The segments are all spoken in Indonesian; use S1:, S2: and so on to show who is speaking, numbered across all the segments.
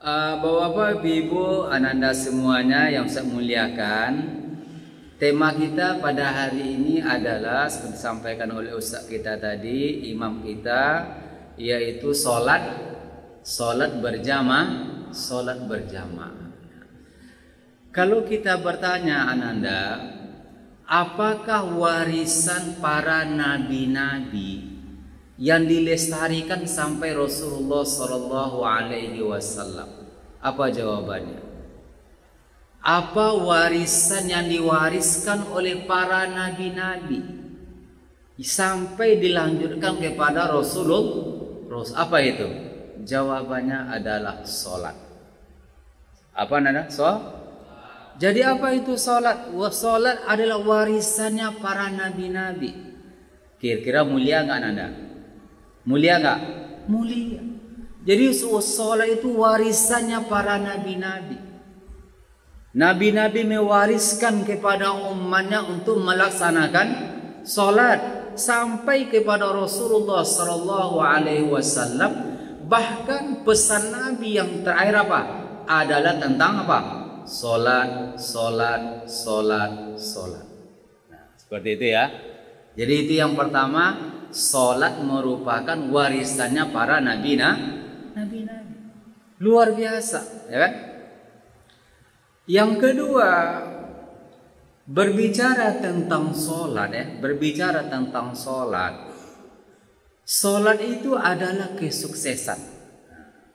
S1: Bapak, Ibu, Ananda semuanya yang saya muliakan, tema kita pada hari ini adalah seperti disampaikan oleh Ustaz kita tadi, imam kita, yaitu solat berjamaah. Kalau kita bertanya Ananda, apakah warisan para nabi-nabi yang dilestarikan sampai Rasulullah Sallallahu Alaihi Wasallam? Apa jawabannya? Apa warisan yang diwariskan oleh para nabi-nabi sampai dilanjutkan kepada Rasulullah? Apa itu? Jawabannya adalah solat. Apa nana? Jadi apa itu solat? Solat adalah warisannya para nabi-nabi. Kira-kira mulia nggak Nanda? Mulia nggak? Mulia. Jadi sholat itu warisannya para nabi-nabi. Nabi-nabi mewariskan kepada umatnya untuk melaksanakan sholat sampai kepada Rasulullah Sallallahu Alaihi Wasallam. Bahkan pesan Nabi yang terakhir apa? Adalah tentang apa? Sholat. Nah, seperti itu ya. Jadi itu yang pertama. Salat merupakan warisannya para nabi-nabi. Luar biasa, ya kan? Yang kedua, berbicara tentang salat ya, salat itu adalah kesuksesan.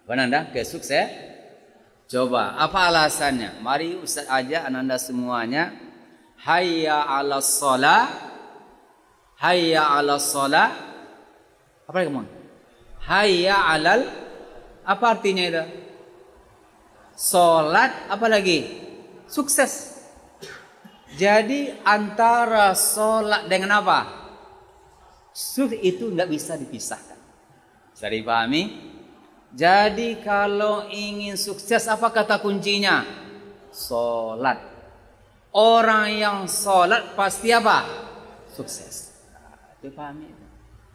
S1: Ananda, kesuksesan. Coba, apa alasannya? Mari Ustaz aja Ananda semuanya. Hayya 'alas shalah. Hayya 'alas shalah. Apa kamu? Hayya 'alal. Apa artinya itu? Salat apa lagi? Sukses. Jadi antara salat dengan apa? Sukses itu nggak bisa dipisahkan. Bisa dipahami? Jadi kalau ingin sukses apa kata kuncinya? Salat. Orang yang salat pasti apa? Sukses. Dipahami?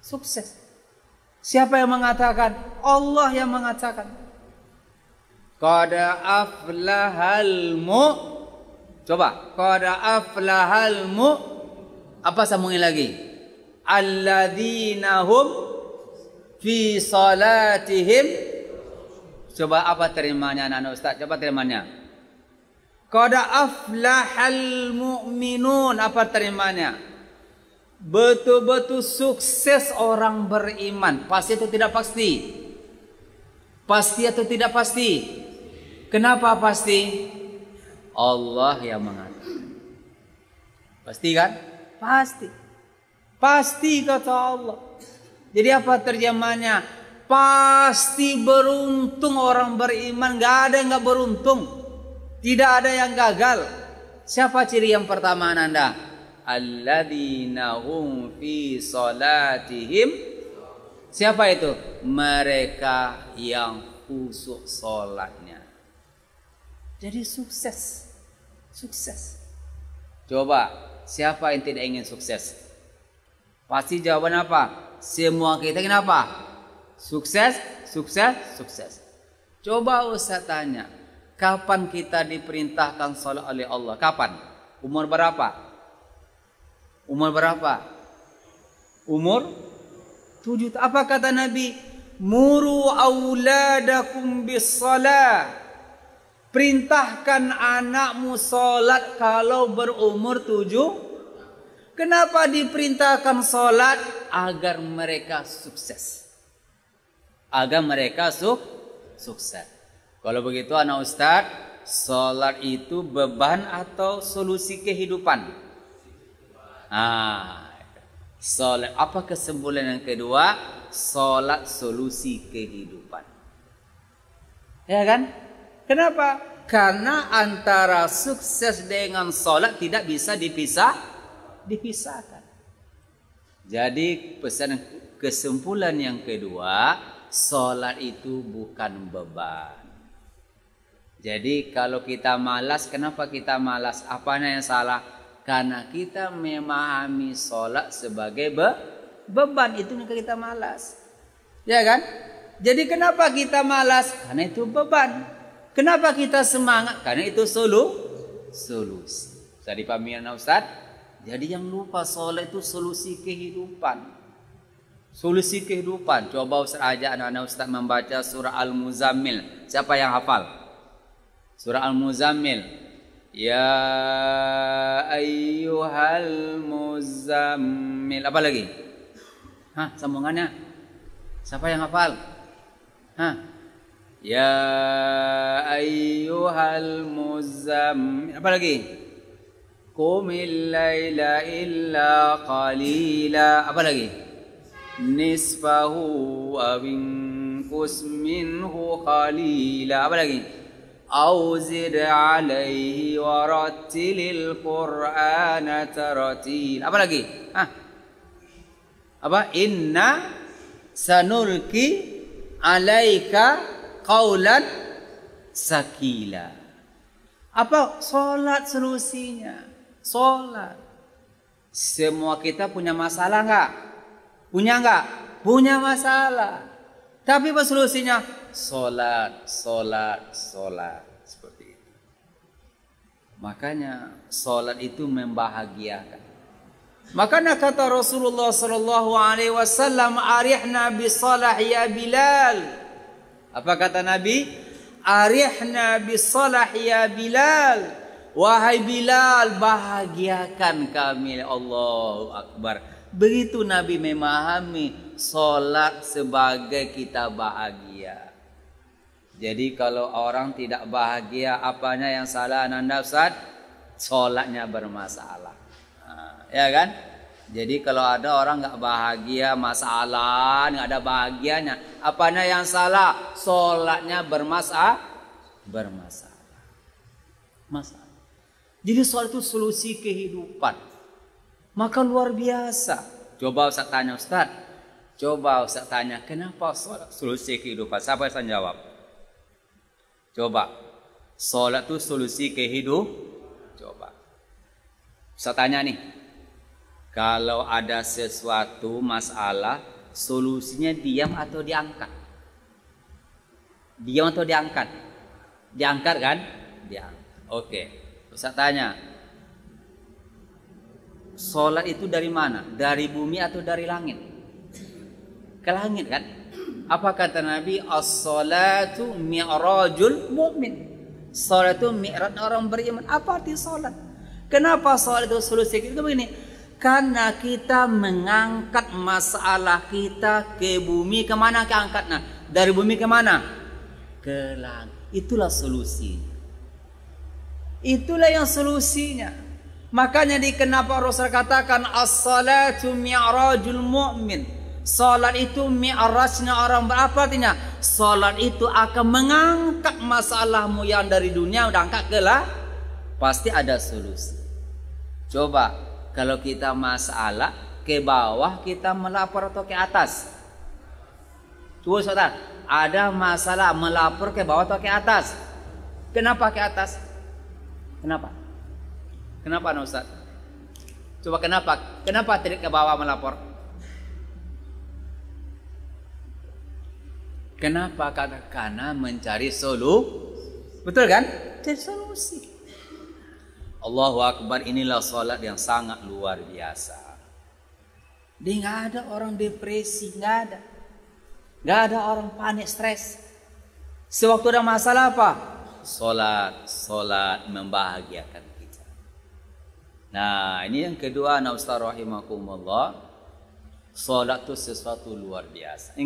S1: Sukses. Siapa yang mengatakan? Allah yang mengatakan. Qad aflahal Coba. Qad aflahal Apa sambungin lagi? Alladzina hum fi salatihim. Coba apa terimanya anak Ustaz? Coba terimanya. Qad aflahal mu'minun. Apa terimanya? Betul-betul sukses orang beriman. Pasti atau tidak pasti? Pasti atau tidak pasti? Kenapa pasti? Allah yang mengatakan. Pasti kan? Pasti. Pasti kata Allah. Jadi apa terjemahnya? Pasti beruntung orang beriman. Gak ada yang gak beruntung. Tidak ada yang gagal. Siapa ciri yang pertama Anda? Alladzina hum fi salatihim. Siapa itu? Mereka yang khusyuk salatnya. Jadi sukses. Coba, siapa yang tidak ingin sukses? Pasti jawaban apa? Semua kita ingin apa? Sukses. Coba Ustaz tanya, kapan kita diperintahkan salat oleh Allah? Kapan? Umur berapa? Umur 7. Apa kata Nabi? Muru auladakum bis salah. Perintahkan anakmu salat kalau berumur 7. Kenapa diperintahkan salat? Agar mereka sukses. Sukses. Kalau begitu anak Ustaz, salat itu beban atau solusi kehidupan? Salat. Apa kesimpulan yang kedua? Salat solusi kehidupan. Ya kan? Kenapa? Karena antara sukses dengan salat tidak bisa dipisahkan. Jadi pesan kesimpulan yang kedua, salat itu bukan beban. Jadi kalau kita malas, kenapa kita malas? Apanya yang salah? Karena kita memahami sholat sebagai beban. Itu yang kita malas. Ya kan? Jadi kenapa kita malas? Karena itu beban. Kenapa kita semangat? Karena itu solusi. Bisa dipahami Ustaz? Jadi yang lupa sholat itu solusi kehidupan. Solusi kehidupan. Coba Ustaz ajak anak-anak Ustaz membaca surah Al-Muzammil. Siapa yang hafal? Surah Al-Muzammil. Ya ayyuhal muzammil. Apa lagi? Hah, sambungannya? Siapa yang hafal? Hah? Ya ayyuhal muzammil. Apa lagi? Qumil laila illa qalila. Apa lagi? Nisfahu aw inqus minhu qalila. Apa lagi? Au zid alaihi warattilil qur'ana tartil. Apa lagi? Hah? Apa? Inna sanulki alaika qaulan sakila. Apa? Salat solusinya. Salat. Semua kita punya masalah enggak? Punya enggak? Punya masalah. Tapi apa solusinya? Salat, salat, salat. Seperti itu. Makanya salat itu membahagiakan. Makanya kata Rasulullah sallallahu alaihi wasallam, "Arihna bi salah ya Bilal." Apa kata Nabi? "Arihna bi salah ya Bilal." Wahai Bilal, bahagiakan kami. Allahu Akbar. Begitu Nabi memahami salat sebagai kita bahagia. Jadi kalau orang tidak bahagia, apanya yang salah Anda Ustaz? Salatnya bermasalah. Ya kan? Jadi kalau ada orang nggak bahagia, masalah, nggak ada bahagianya, apanya yang salah? Salatnya bermasalah. Masalah. Jadi salat itu solusi kehidupan. Maka luar biasa. Coba Ustaz tanya Ustaz. Coba Ustaz tanya, kenapa salat solusi kehidupan? Siapa yang jawab? Coba. Salat itu solusi kehidupan. Coba. Ustaz tanya nih. Kalau ada sesuatu masalah, solusinya diam atau diangkat? Diam atau diangkat? Diangkat kan? Diangkat. Oke. Ustaz tanya. Salat itu dari mana? Dari bumi atau dari langit? Ke langit kan? Apa kata Nabi? As-salatu mi'rajul mu'min. Salat itu mi'raj orang beriman. Apa arti salat? Kenapa salat itu solusi? Kita begini. Karena kita mengangkat masalah kita ke bumi. Kemana keangkatnya? Dari bumi kemana? Ke langit. Itulah solusi. Itulah yang solusinya. Makanya kenapa Rasul katakan as-salatu mi'rajul mu'min. Salat itu mi'rajnya orang berapa artinya? Salat itu akan mengangkat masalahmu yang dari dunia udah angkat ke lah. Pasti ada solusi. Coba kalau kita masalah ke bawah kita melapor atau ke atas? Coba saudara, ada masalah melapor ke bawah atau ke atas? Kenapa ke atas? Kenapa? Kenapa Ustaz? Coba kenapa? Kenapa tidak ke bawah melapor? Kenapa? Karena mencari solusi. Betul kan? Cari solusi. Allahu Akbar, inilah salat yang sangat luar biasa. Dia nggak ada orang depresi, nggak ada. Nggak ada orang panik, stres. Sewaktu ada masalah apa? Salat membahagiakan. Nah, ini yang kedua, anak Ustaz rahimakumullah. Salat itu sesuatu luar biasa.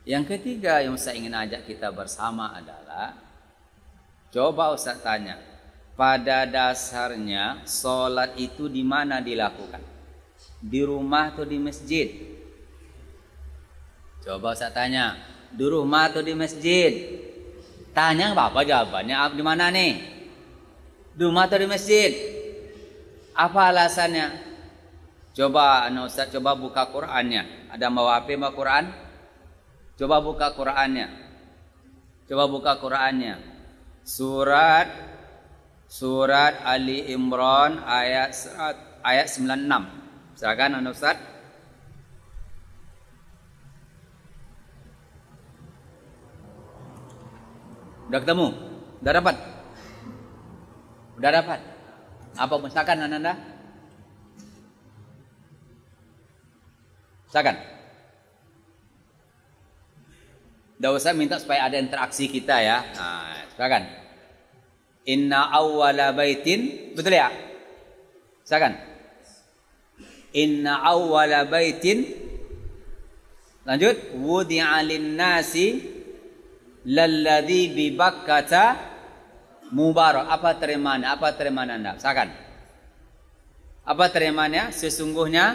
S1: Yang ketiga yang saya ingin ajak kita bersama adalah, coba Ustaz tanya, pada dasarnya salat itu di mana dilakukan? Di rumah atau di masjid? Coba Ustaz tanya, di rumah atau di masjid? Tanya apa jawabannya? Di mana nih? Di rumah atau di masjid? Apa alasannya? Coba anak Ustaz, coba buka Qur'annya. Ada bawa HP bawa Qur'an? Coba buka Qur'annya. Coba buka Qur'annya. Surat Ali Imran ayat 96. Silakan anak Ustaz. Udah ketemu? Udah dapat? Udah dapat? Apa misalkan Ananda? Misalkan? Udah usah minta supaya ada interaksi kita ya. Nah, misalkan. Inna awwala baitin, betul ya? Misalkan. Inna awwala baitin, lanjut, wudi'a lin-nasi lalladzi bi Bakkata mubarak. Apa terjemahannya? Apa terjemahan Anda? Misalkan. Apa terjemahannya? Sesungguhnya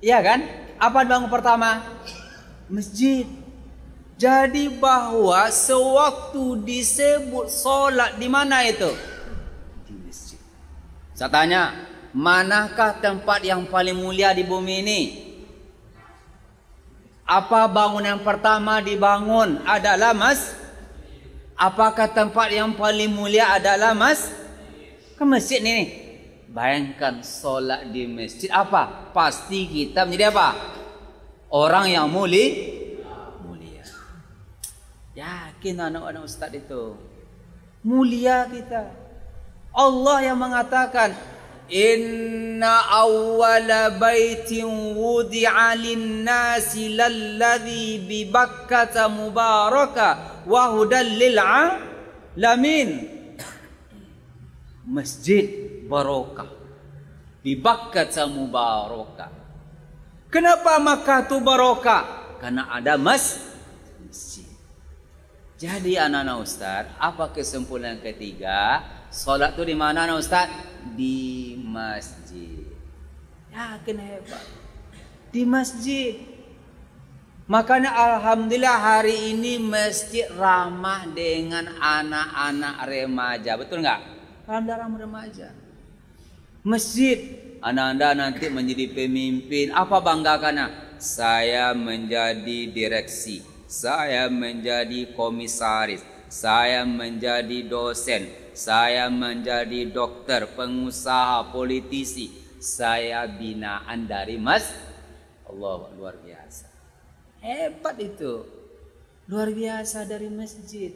S1: iya kan? Apa bangun pertama? Masjid. Jadi bahwa sewaktu disebut solat di mana itu? Di masjid. Saya tanya, manakah tempat yang paling mulia di bumi ini? Apa bangunan pertama dibangun adalah Apakah tempat yang paling mulia adalah ke masjid ini? Bayangkan solat di masjid apa? Pasti kita menjadi apa? Orang yang mulia. Yakin anak-anak ustaz itu. Mulia kita. Allah yang mengatakan, Inna awwala baitin wudi'a lin-nasi lalladzi bi Bakkata mubaraka wa hudan lil alamin. Masjid barokah di Bakkata mubaraka. Kenapa Makkah itu barokah? Karena ada masjid. Jadi anak-anak ustaz, apa kesimpulan ketiga? Salat itu di mana anak ustaz? Di masjid. Yakin hebat. Di masjid. Makanya alhamdulillah hari ini masjid ramah dengan anak-anak remaja. Betul nggak? Alhamdulillah ramah remaja. Masjid, anak anda nanti menjadi pemimpin. Apa banggakannya? Saya menjadi direksi, saya menjadi komisaris, saya menjadi dosen, saya menjadi dokter, pengusaha, politisi. Saya binaan dari Allah, luar biasa. Hebat itu. Luar biasa dari masjid.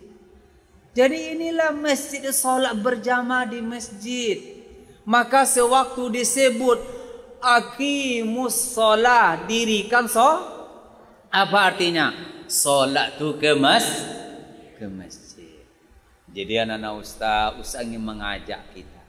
S1: Jadi inilah masjid, solat berjamaah di masjid. Maka sewaktu disebut aqimus sholah, dirikan apa artinya? Solat tu ke masjid. Jadi anak-anak ustaz ingin mengajak kita.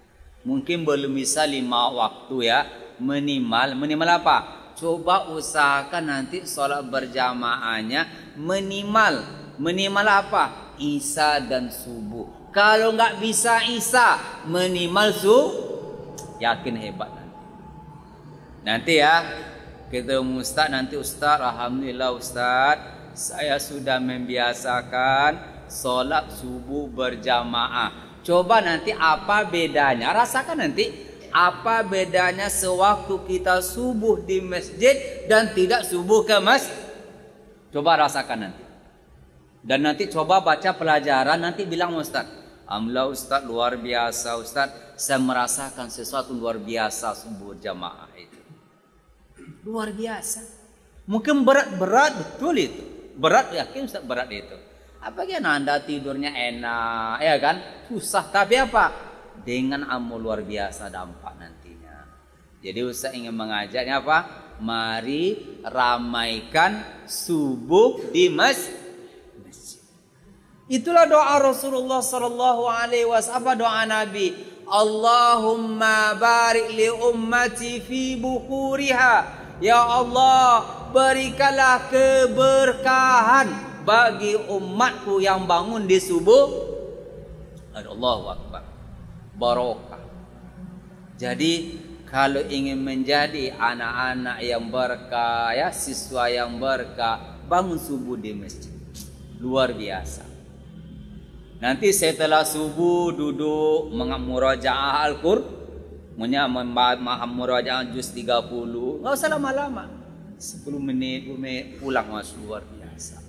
S1: Mungkin belum bisa 5 waktu ya, minimal apa? Coba usahakan nanti sholat berjamaahnya minimal apa? Isya dan subuh. Kalau nggak bisa isya, minimal yakin hebat nanti ya kita ustaz nanti ustaz, alhamdulillah ustaz, saya sudah membiasakan sholat subuh berjamaah. Coba nanti apa bedanya, rasakan nanti apa bedanya sewaktu kita subuh di masjid dan tidak subuh ke masjid. Coba rasakan nanti. Dan nanti coba baca pelajaran, nanti bilang ustaz, alhamdulillah ustaz, luar biasa ustaz, saya merasakan sesuatu luar biasa subuh jamaah itu. Luar biasa. Mungkin berat betul itu. Berat, yakin ustaz, berat itu. Apalagi anda tidurnya enak, ya kan? Susah, tapi apa? Dengan amal luar biasa dampak nantinya. Jadi ustaz ingin mengajaknya apa? Mari ramaikan subuh di masjid. Itulah doa Rasulullah sallallahu alaihi wasallam. Apa doa Nabi? Allahumma barik li ummati fi bukuriha. Ya Allah, berikanlah keberkahan bagi umatku yang bangun di subuh. Allahu akbar. Barokah. Jadi kalau ingin menjadi anak-anak yang berkah, ya, siswa yang berkah, bangun subuh di masjid. Luar biasa. Nanti setelah subuh duduk murajaah Al-Qur'an, murajaah juz 30. Enggak usah lama-lama. 10 menit pulang, Mas, luar biasa.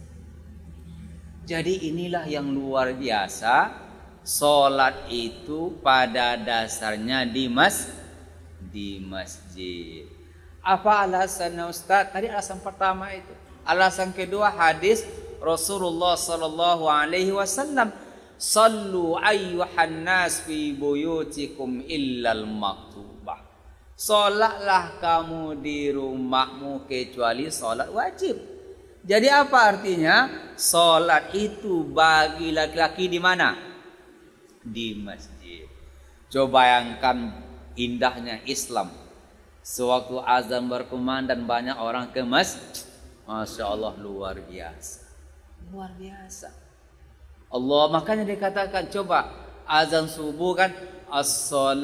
S1: Jadi inilah yang luar biasa. Salat itu pada dasarnya di masjid. Apa alasannya Ustaz? Tadi alasan pertama itu. Alasan kedua hadis Rasulullah sallallahu alaihi wasallam, "Sallu ayyuhan nas fi buyutikum illal maktubah." Salatlah kamu di rumahmu kecuali salat wajib. Jadi apa artinya? Salat itu bagi laki-laki di mana? Di masjid. Coba bayangkan indahnya Islam. Sewaktu azan berkumandang banyak orang ke masjid. Masya Allah, luar biasa. Luar biasa. Allah, makanya dikatakan, coba azan subuh kan, as-salatu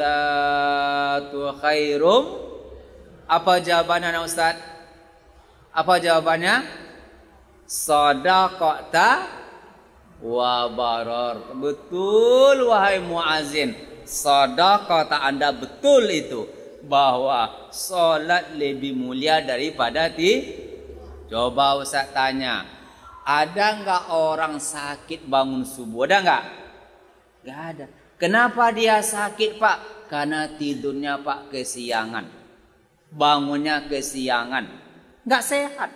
S1: khairum. Apa jawabannya Ustaz? Apa jawabannya? Sadaqata wa barar. Betul wahai muazin. Sadaqata, Anda betul itu. Bahwa salat lebih mulia daripada Coba Ustaz tanya, ada enggak orang sakit bangun subuh? Ada enggak? Enggak ada. Kenapa dia sakit, Pak? Karena tidurnya Pak kesiangan. Bangunnya kesiangan. Enggak sehat.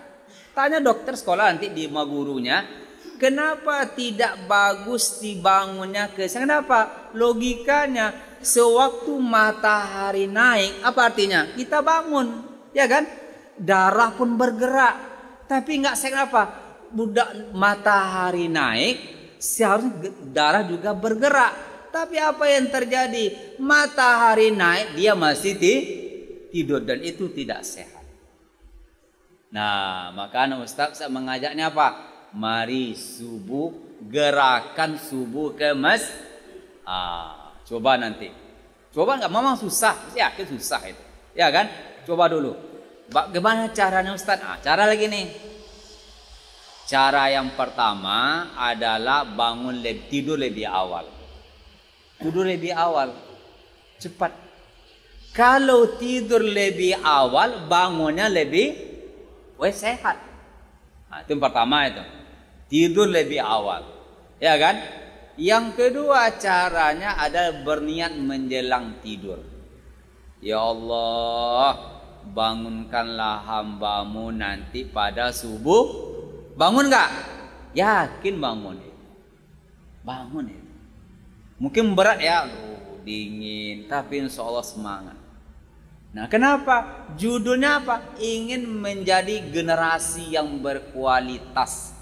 S1: Tanya dokter sekolah nanti di rumah gurunya, kenapa tidak bagus dibangunnya kesiangan? Kenapa? Logikanya, sewaktu matahari naik, apa artinya? Kita bangun, ya kan? Darah pun bergerak. Tapi enggak sehat apa? Budak matahari naik, seharusnya darah juga bergerak. Tapi apa yang terjadi? Matahari naik, dia masih tidur dan itu tidak sehat. Nah, makanya Ustaz saya mengajaknya apa? Mari subuh, gerakan subuh ke coba nanti. Coba enggak? Memang susah, yakin susah itu. Ya kan? Coba dulu. Bagaimana caranya Ustaz? Cara lagi nih. Cara yang pertama adalah tidur lebih awal. Tidur lebih awal. Cepat. Kalau tidur lebih awal, bangunnya lebih sehat. Itu yang pertama itu. Tidur lebih awal. Ya kan? Yang kedua caranya adalah berniat menjelang tidur. Ya Allah, bangunkanlah hambamu nanti pada subuh. Bangun enggak? Yakin bangun. Bangun itu. Mungkin berat ya, dingin, tapi insya Allah semangat. Nah, kenapa? Judulnya apa? Ingin menjadi generasi yang berkualitas.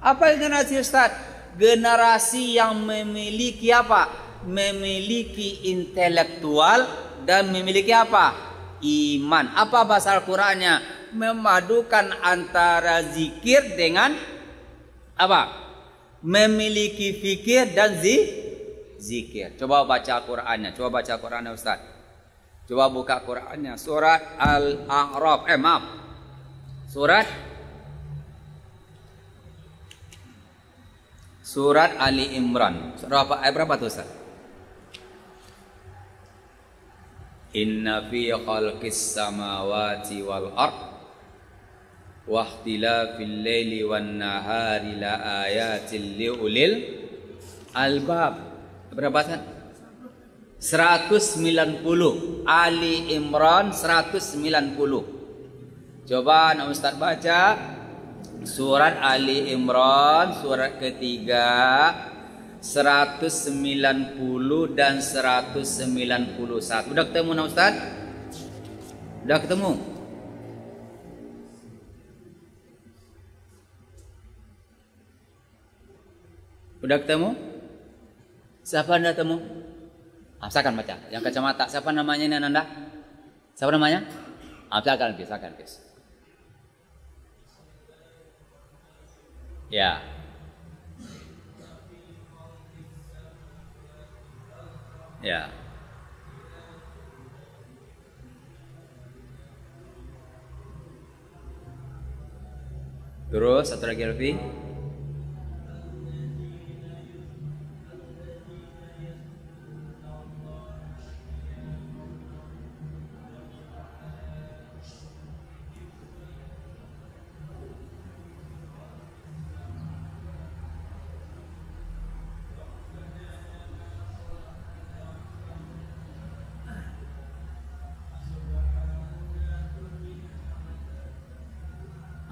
S1: Apa generasi Ustaz? Generasi yang memiliki apa? Memiliki intelektual dan memiliki apa? Iman. Apa bahasa Al-Qur'annya? Memadukan antara zikir dengan apa? Memiliki fikir dan zikir. Coba baca Al-Qur'annya. Coba baca Al-Qur'annya Ustaz. Coba buka Qur'annya. Surat Al-A'raf. Surat Ali Imran. Ayat berapa tuh Ustaz? Inna fi khalqis samawati wal ard wa ikhtilafil laili wan nahari la ayatil liulil albab. Berapa Ustaz? 190. Ali Imran 190. Coba nak Ustaz baca surat Ali Imran surat ketiga 190 dan 191. Udah ketemu nak Ustaz? Udah ketemu? Udah ketemu? Siapa anda temu? Silakan baca. Yang kacamata. Siapa namanya ini anda? Siapa namanya? Silakan guys. Ya. Ya. Terus satu lagi Alfi.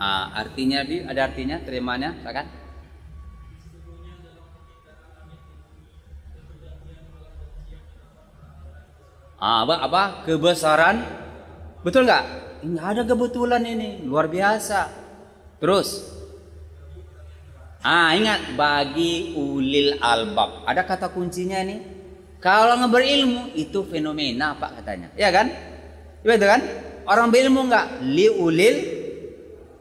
S1: Artinya ada artinya terimanya, kan? Apa? Kebesaran. Betul nggak? Nggak ada kebetulan ini, luar biasa. Terus, ingat bagi ulil albab. Ada kata kuncinya nih. Kalau nggak berilmu itu fenomena apa katanya? Ya kan? Betul kan? Orang berilmu nggak? Li ulil.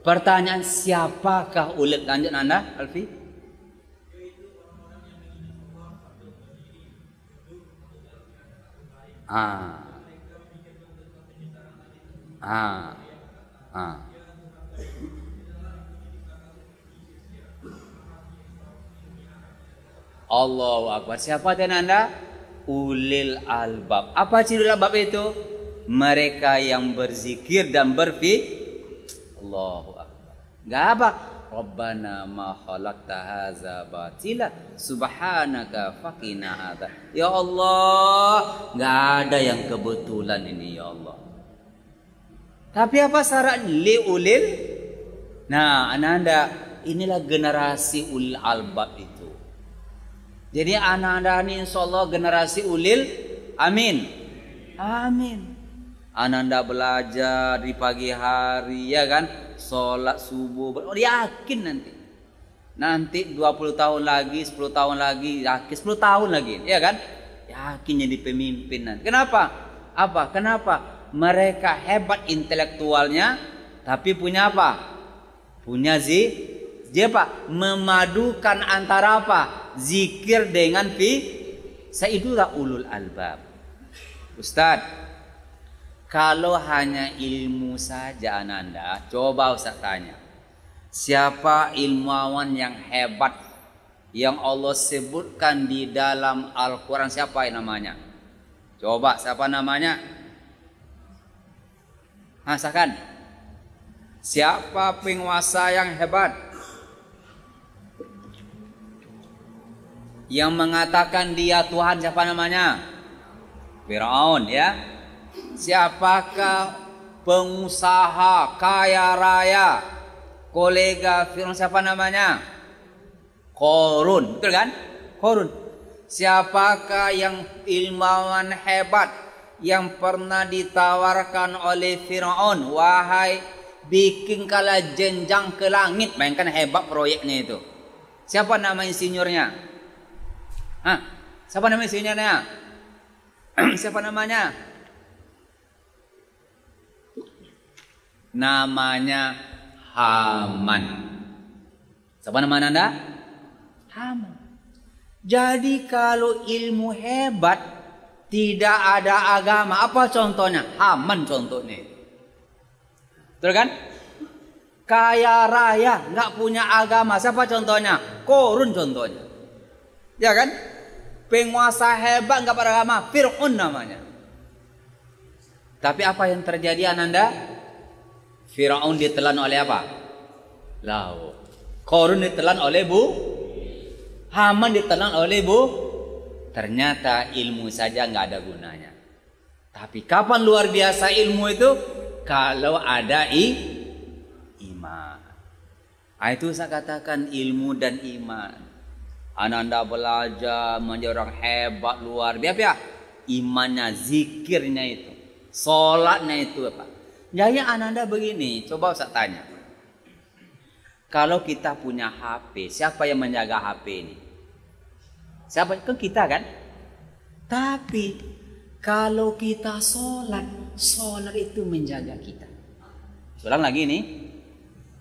S1: Pertanyaan siapakah ulil? Lanjut Anda, Alfi. Allahu Akbar. Siapa dan Anda? Ulil albab. Apa ciri ulil albab itu? Mereka yang berzikir dan Allahu Akbar. Enggak apa? Rabbana ma khalaqta hadza batila subhanaka faqina adza. Ya Allah, enggak ada yang kebetulan ini ya Allah. Tapi apa syarat li ulil? Nah, Anda inilah generasi ulil albab itu. Jadi anak-anak ini insyaallah generasi ulil amin. Amin. Ananda belajar di pagi hari ya kan, sholat subuh, yakin nanti 20 tahun lagi, 10 tahun lagi, yakin 10 tahun lagi, ya kan, yakin jadi pemimpin nanti. Kenapa? Kenapa? Mereka hebat intelektualnya, tapi punya apa? Punya apa? Memadukan antara apa? Zikir dengan itulah ulul albab. Ustadz, kalau hanya ilmu saja Ananda, coba Ustaz tanya. Siapa ilmuwan yang hebat yang Allah sebutkan di dalam Al-Quran? Siapa yang namanya? Coba, siapa namanya? Rasakan. Siapa penguasa yang hebat? Yang mengatakan dia Tuhan, siapa namanya? Firaun, ya. Siapakah pengusaha kaya raya kolega Firaun, siapa namanya? Qarun, betul kan? Qarun. Siapakah yang ilmuwan hebat yang pernah ditawarkan oleh Firaun, wahai bikin kala jenjang ke langit? Bayangkan hebat proyeknya itu. Siapa nama insinyurnya? Siapa nama insinyurnya? Siapa namanya? Namanya Haman. Siapa nama Anda? Haman. Jadi kalau ilmu hebat tidak ada agama, apa contohnya? Haman contohnya. Betul kan? Kaya raya, nggak punya agama, siapa contohnya? Qarun contohnya. Ya kan? Penguasa hebat nggak beragama, Fir'aun namanya. Tapi apa yang terjadi Ananda? Firaun ditelan oleh apa? Laut. Qarun ditelan oleh Haman ditelan oleh Ternyata ilmu saja nggak ada gunanya. Tapi kapan luar biasa ilmu itu? Kalau ada iman. Itu saya katakan ilmu dan iman. Ananda belajar menjadi orang hebat luar biasa. Imannya, zikirnya itu, sholatnya itu apa? Jadi Ananda begini, coba saya tanya. Kalau kita punya HP, siapa yang menjaga HP ini? Siapa? Kan kita kan? Tapi kalau kita sholat itu menjaga kita. Ulang lagi nih.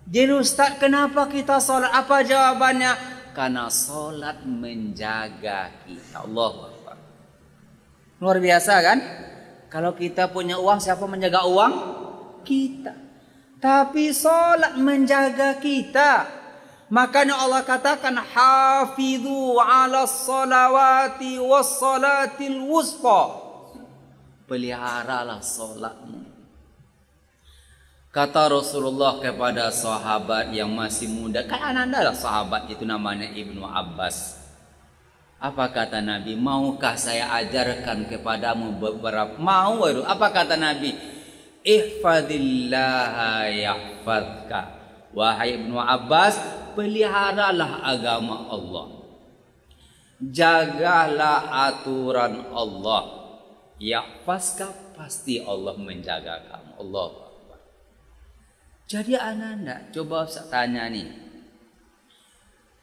S1: Jadi Ustaz, kenapa kita sholat? Apa jawabannya? Karena sholat menjaga kita. Allahu Akbar. Luar biasa kan? Kalau kita punya uang, siapa menjaga uang? Kita. Tapi sholat menjaga kita. Makanya Allah katakan hafidhu ala salawati was salatil wusta. Peliharalah sholatmu. Kata Rasulullah kepada sahabat yang masih muda, kan Ananda lah sahabat itu, namanya Ibnu Abbas. Apa kata Nabi? Maukah saya ajarkan kepadamu beberapa? Mau. Apa kata Nabi? Ihfadillaha yahfadka Wahai Ibnu Abbas, peliharalah agama Allah. Jagalah aturan Allah. Ya pasti Allah menjaga kamu. Allah. Jadi anak-anak, coba saya tanya nih.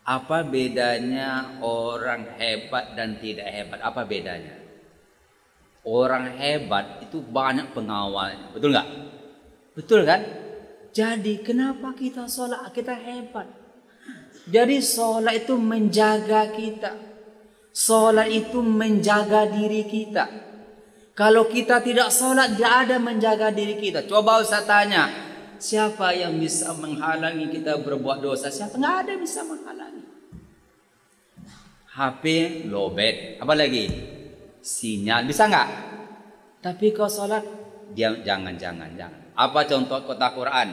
S1: Apa bedanya orang hebat dan tidak hebat? Apa bedanya? Orang hebat itu banyak pengawalnya. Betul nggak? Betul kan? Jadi kenapa kita sholat? Kita hebat. Jadi sholat itu menjaga kita. Sholat itu menjaga diri kita. Kalau kita tidak sholat, tidak ada menjaga diri kita. Coba saya tanya, siapa yang bisa menghalangi kita berbuat dosa? Siapa? Nggak ada bisa menghalangi. HP lowbat, apa lagi? Sinyal, bisa nggak? Tapi kalau sholat, jangan. Apa contoh kota Quran?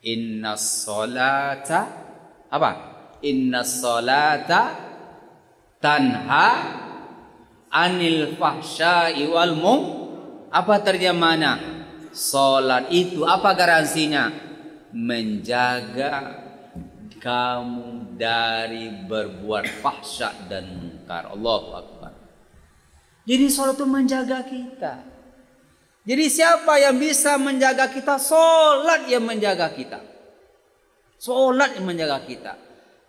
S1: Inna sholata apa? Inna sholata tanha anil fahsya'i wal apa terjemahnya? Salat itu apa garansinya? Menjaga kamu dari berbuat fahsya dan munkar. Allahu Akbar. Jadi salat itu menjaga kita. Jadi siapa yang bisa menjaga kita? Salat yang menjaga kita. Salat yang menjaga kita.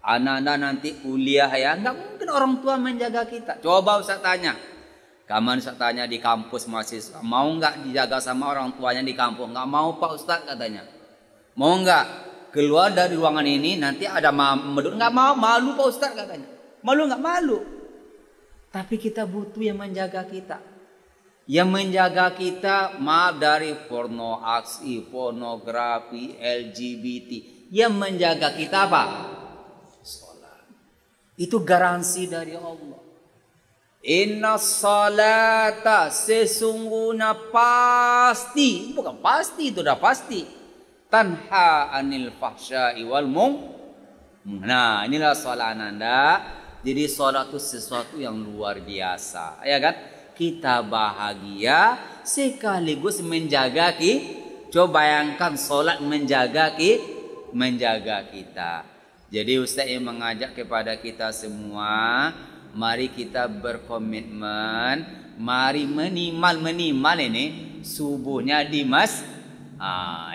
S1: Anak-anak nanti kuliah ya, nggak mungkin orang tua menjaga kita. Coba Ustaz tanya. Kapan Ustaz tanya di kampus mahasiswa, mau nggak dijaga sama orang tuanya di kampung? Nggak mau Pak Ustaz katanya. Mau nggak keluar dari ruangan ini nanti ada medut? Nggak mau, malu Pak Ustaz katanya. Malu nggak? Malu. Tapi kita butuh yang menjaga kita. Yang menjaga kita maaf dari porno, aksi, pornografi, LGBT. Yang menjaga kita apa? Salat. Itu garansi dari Allah. Inna salata, sesungguhnya pasti, bukan pasti, itu udah pasti. Tanha anil fahsya'i wal Nah, inilah salat Anda. Jadi salat itu sesuatu yang luar biasa, ya kan? Kita bahagia sekaligus menjaga kita. Coba bayangkan solat menjaga kita. Jadi Ustaz yang mengajak kepada kita semua, mari kita berkomitmen, mari minimal ini subuhnya di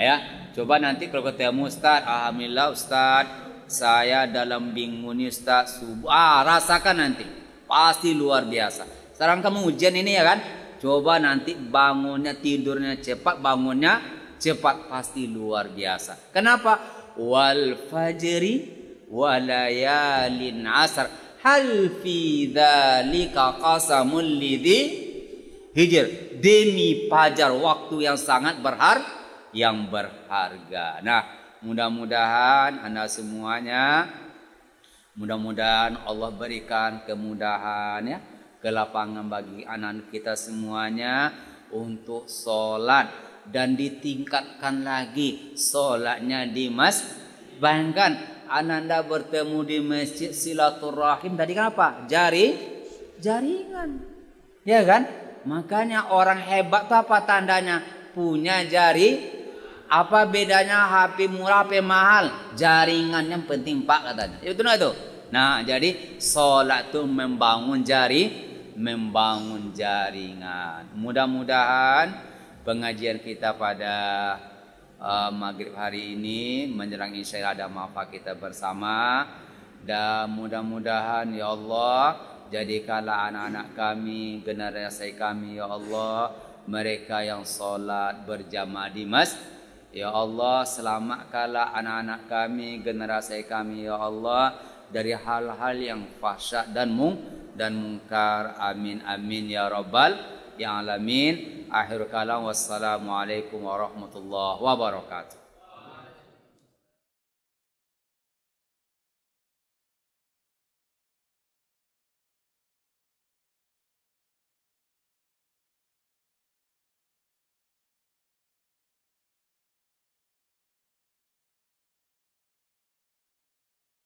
S1: ya. Coba nanti kalau ketemu Ustaz, alhamdulillah Ustaz, saya dalam bingung nih Ustaz subuh. Rasakan nanti, pasti luar biasa. Sekarang kamu ujian ini ya kan? Coba nanti bangunnya, tidurnya cepat, bangunnya cepat, pasti luar biasa. Kenapa? Wal fajri walayalin asar. Hal fi dzalika qasamul lidzi hijr. Demi fajar, waktu yang sangat berharga. Nah, mudah-mudahan Anda semuanya, mudah-mudahan Allah berikan kemudahan ya, kelapangan bagi anak kita semuanya untuk sholat dan ditingkatkan lagi sholatnya di masjid. Bayangkan Anda bertemu di masjid silaturahim tadi kan apa? Jaringan, ya kan? Makanya orang hebat itu apa tandanya? Punya apa bedanya HP murah, HP mahal? Jaringan yang penting Pak katanya. Itu nah itu. Nah, jadi sholat itu membangun jaringan. Mudah-mudahan pengajian kita pada maghrib hari ini menjelang isya ada manfaat kita bersama. Dan mudah-mudahan ya Allah, jadikanlah anak-anak kami, generasi kami ya Allah, mereka yang sholat berjamaah di masjid. Ya Allah, selamatkanlah anak-anak kami, generasi kami ya Allah, dari hal-hal yang fahsya dan mungkar. Amin ya rabbal alamin. Akhir kalam, wassalamualaikum warahmatullahi wabarakatuh.